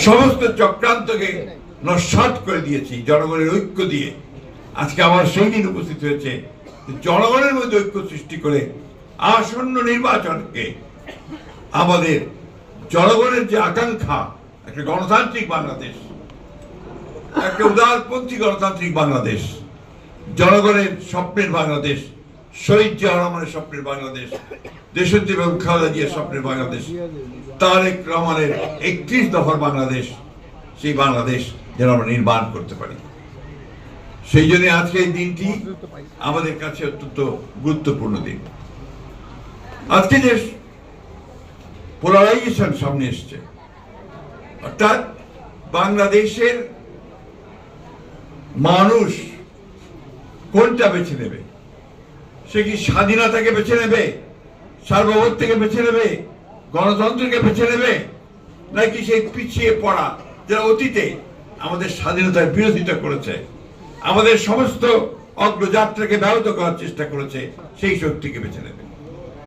সমস্ত চক্রান্তকে নস্যাৎ করে দিয়েছি জনগণের ঐক্য দিয়ে। আজকে আমার সেই দিন উপস্থিত হয়েছে জনগণের মধ্যে ঐক্য সৃষ্টি করে আসন্ন নির্বাচনকে আমাদের জনগণের যে আকাঙ্ক্ষা, একটা গণতান্ত্রিক বাংলাদেশ, একটা উদারপন্থী গণতান্ত্রিক বাংলাদেশ, জনগণের স্বপ্নের বাংলাদেশ, শহীদ জিয়া রহমানের স্বপ্নের বাংলাদেশ, দেশনেত্রী বেগম খালেদা জিয়ার স্বপ্নের বাংলাদেশ, তারেক রহমানের 31 দফার বাংলাদেশ, সেই বাংলাদেশ যেন আমরা নির্মাণ করতে পারি। সেই জন্য আজকে এই দিনটি আমাদের কাছে অত্যন্ত গুরুত্বপূর্ণ দিন। আজকে যে পোলারাইজেশন সামনে এসছে, অর্থাৎ বাংলাদেশের মানুষ কোনটা বেছে নেবে? সে কি স্বাধীনতাকে বেছে নেবে, সার্বভৌমত্বকে বেছে নেবে, গণতন্ত্রকে বেছে নেবে, নাকি সেই পিছিয়ে পড়া যারা অতীতে আমাদের স্বাধীনতার বিরোধিতা করেছে, আমাদের সমস্ত অগ্রযাত্রাকে ব্যাহত করার চেষ্টা করেছে, সেই শক্তিকে বেছে নেবে?